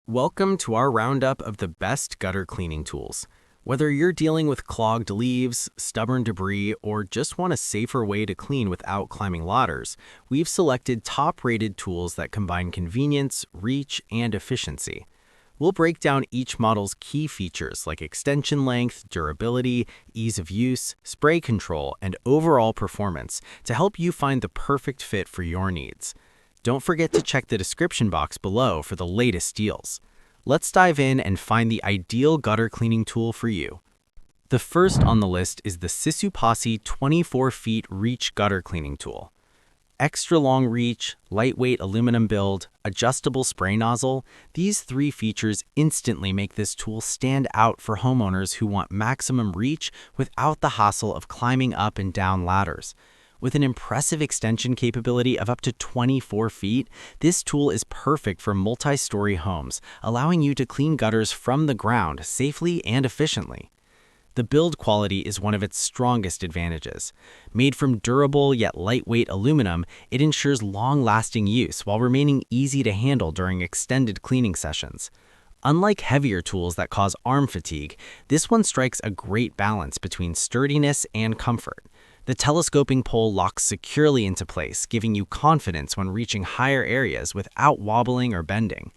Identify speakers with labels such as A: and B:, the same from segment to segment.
A: Welcome to our roundup of the best gutter cleaning tools. Whether you're dealing with clogged leaves, stubborn debris, or just want a safer way to clean without climbing ladders, we've selected top-rated tools that combine convenience, reach, and efficiency. We'll break down each model's key features like extension length, durability, ease of use, spray control, and overall performance to help you find the perfect fit for your needs. Don't forget to check the description box below for the latest deals. Let's dive in and find the ideal gutter cleaning tool for you. The first on the list is the Sisupasi 24 feet reach gutter cleaning tool. Extra long reach, lightweight aluminum build, adjustable spray nozzle, these three features instantly make this tool stand out for homeowners who want maximum reach without the hassle of climbing up and down ladders. With an impressive extension capability of up to 24 feet, this tool is perfect for multi-story homes, allowing you to clean gutters from the ground safely and efficiently. The build quality is one of its strongest advantages. Made from durable yet lightweight aluminum, it ensures long-lasting use while remaining easy to handle during extended cleaning sessions. Unlike heavier tools that cause arm fatigue, this one strikes a great balance between sturdiness and comfort. The telescoping pole locks securely into place, giving you confidence when reaching higher areas without wobbling or bending.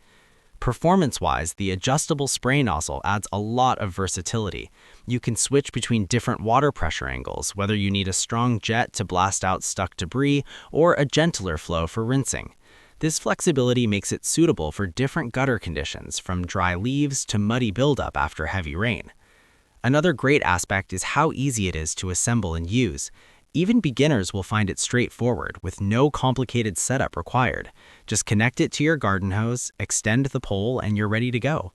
A: Performance-wise, the adjustable spray nozzle adds a lot of versatility. You can switch between different water pressure angles, whether you need a strong jet to blast out stuck debris or a gentler flow for rinsing. This flexibility makes it suitable for different gutter conditions, from dry leaves to muddy buildup after heavy rain. Another great aspect is how easy it is to assemble and use. Even beginners will find it straightforward, with no complicated setup required. Just connect it to your garden hose, extend the pole, and you're ready to go.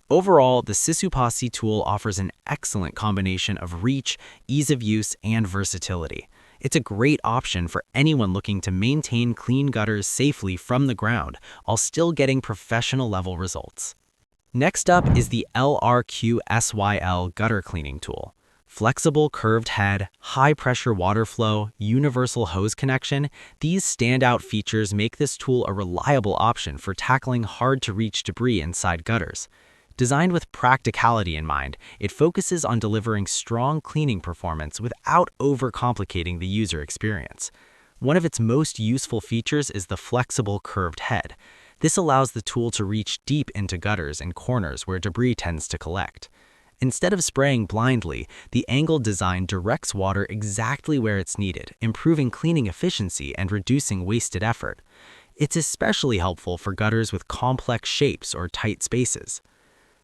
A: Overall, the Sisupasi tool offers an excellent combination of reach, ease of use, and versatility. It's a great option for anyone looking to maintain clean gutters safely from the ground, while still getting professional-level results. Next up is the LRQ-SYL gutter cleaning tool. Flexible curved head, high-pressure water flow, universal hose connection, these standout features make this tool a reliable option for tackling hard-to-reach debris inside gutters. Designed with practicality in mind, it focuses on delivering strong cleaning performance without overcomplicating the user experience. One of its most useful features is the flexible curved head. This allows the tool to reach deep into gutters and corners where debris tends to collect. Instead of spraying blindly, the angled design directs water exactly where it's needed, improving cleaning efficiency and reducing wasted effort. It's especially helpful for gutters with complex shapes or tight spaces.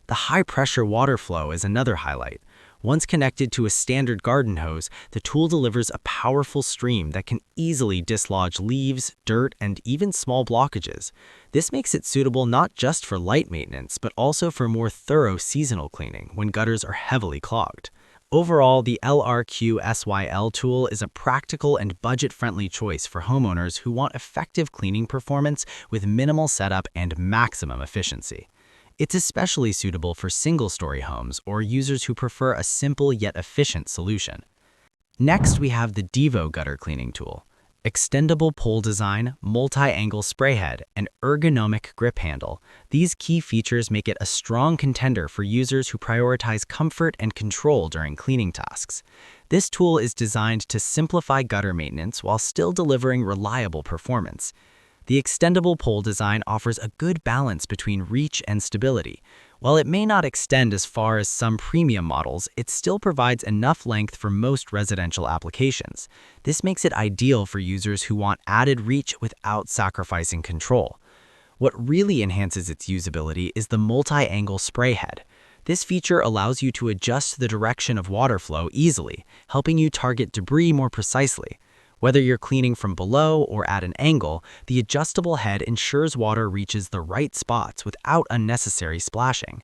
A: The high-pressure water flow is another highlight. Once connected to a standard garden hose, the tool delivers a powerful stream that can easily dislodge leaves, dirt, and even small blockages. This makes it suitable not just for light maintenance, but also for more thorough seasonal cleaning when gutters are heavily clogged. Overall, the LRQ-SYL tool is a practical and budget-friendly choice for homeowners who want effective cleaning performance with minimal setup and maximum efficiency. It's especially suitable for single-story homes or users who prefer a simple yet efficient solution. Next, we have the Devo gutter cleaning tool. Extendable pole design, multi-angle spray head, and ergonomic grip handle. These key features make it a strong contender for users who prioritize comfort and control during cleaning tasks. This tool is designed to simplify gutter maintenance while still delivering reliable performance. The extendable pole design offers a good balance between reach and stability. While it may not extend as far as some premium models, it still provides enough length for most residential applications. This makes it ideal for users who want added reach without sacrificing control. What really enhances its usability is the multi-angle spray head. This feature allows you to adjust the direction of water flow easily, helping you target debris more precisely. Whether you're cleaning from below or at an angle, the adjustable head ensures water reaches the right spots without unnecessary splashing.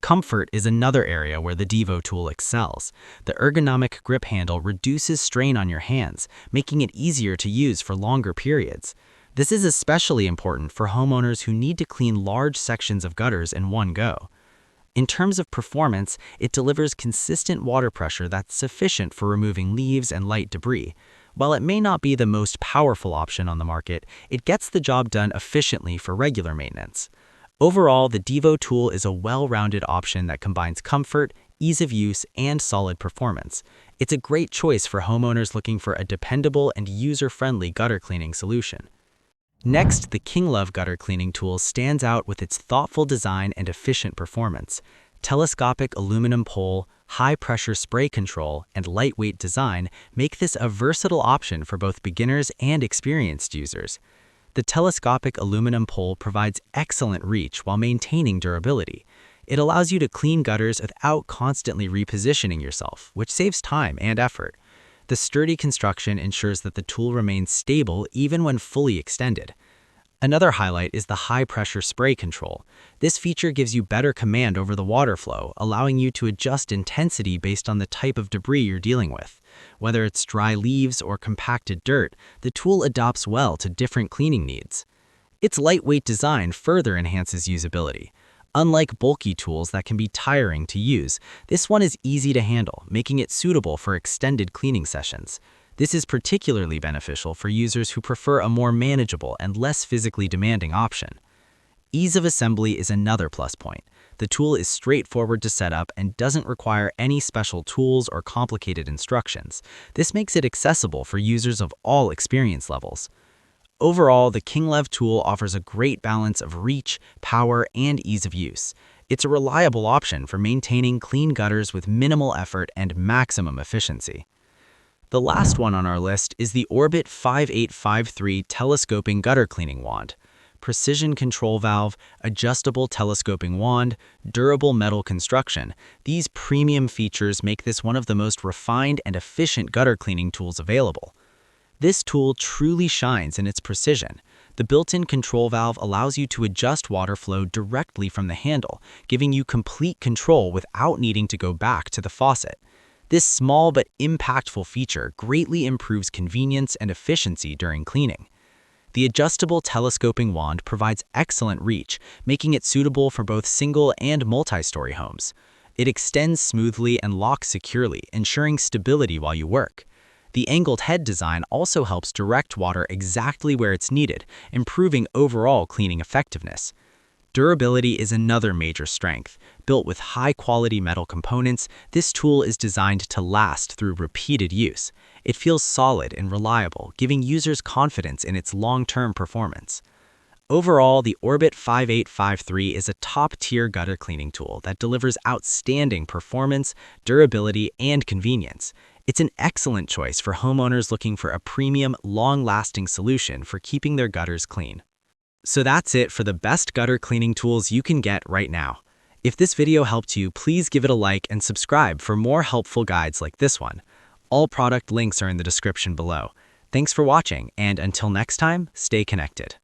A: Comfort is another area where the Devo tool excels. The ergonomic grip handle reduces strain on your hands, making it easier to use for longer periods. This is especially important for homeowners who need to clean large sections of gutters in one go. In terms of performance, it delivers consistent water pressure that's sufficient for removing leaves and light debris. While it may not be the most powerful option on the market, it gets the job done efficiently for regular maintenance. Overall, the Devo tool is a well-rounded option that combines comfort, ease of use, and solid performance. It's a great choice for homeowners looking for a dependable and user-friendly gutter cleaning solution. Next, the KingLove gutter cleaning tool stands out with its thoughtful design and efficient performance. Telescopic aluminum pole, high-pressure spray control, and lightweight design make this a versatile option for both beginners and experienced users. The telescopic aluminum pole provides excellent reach while maintaining durability. It allows you to clean gutters without constantly repositioning yourself, which saves time and effort. The sturdy construction ensures that the tool remains stable even when fully extended. Another highlight is the high-pressure spray control. This feature gives you better command over the water flow, allowing you to adjust intensity based on the type of debris you're dealing with. Whether it's dry leaves or compacted dirt, the tool adapts well to different cleaning needs. Its lightweight design further enhances usability. Unlike bulky tools that can be tiring to use, this one is easy to handle, making it suitable for extended cleaning sessions. This is particularly beneficial for users who prefer a more manageable and less physically demanding option. Ease of assembly is another plus point. The tool is straightforward to set up and doesn't require any special tools or complicated instructions. This makes it accessible for users of all experience levels. Overall, the KingLove tool offers a great balance of reach, power, and ease of use. It's a reliable option for maintaining clean gutters with minimal effort and maximum efficiency. The last one on our list is the Orbit 5853 Telescoping Gutter Cleaning Wand. Precision control valve, adjustable telescoping wand, durable metal construction. These premium features make this one of the most refined and efficient gutter cleaning tools available. This tool truly shines in its precision. The built-in control valve allows you to adjust water flow directly from the handle, giving you complete control without needing to go back to the faucet. This small but impactful feature greatly improves convenience and efficiency during cleaning. The adjustable telescoping wand provides excellent reach, making it suitable for both single and multi-story homes. It extends smoothly and locks securely, ensuring stability while you work. The angled head design also helps direct water exactly where it's needed, improving overall cleaning effectiveness. Durability is another major strength. Built with high-quality metal components, this tool is designed to last through repeated use. It feels solid and reliable, giving users confidence in its long-term performance. Overall, the Orbit 5853 is a top-tier gutter cleaning tool that delivers outstanding performance, durability, and convenience. It's an excellent choice for homeowners looking for a premium, long-lasting solution for keeping their gutters clean. So that's it for the best gutter cleaning tools you can get right now. If this video helped you, please give it a like and subscribe for more helpful guides like this one. All product links are in the description below. Thanks for watching, and until next time, stay connected.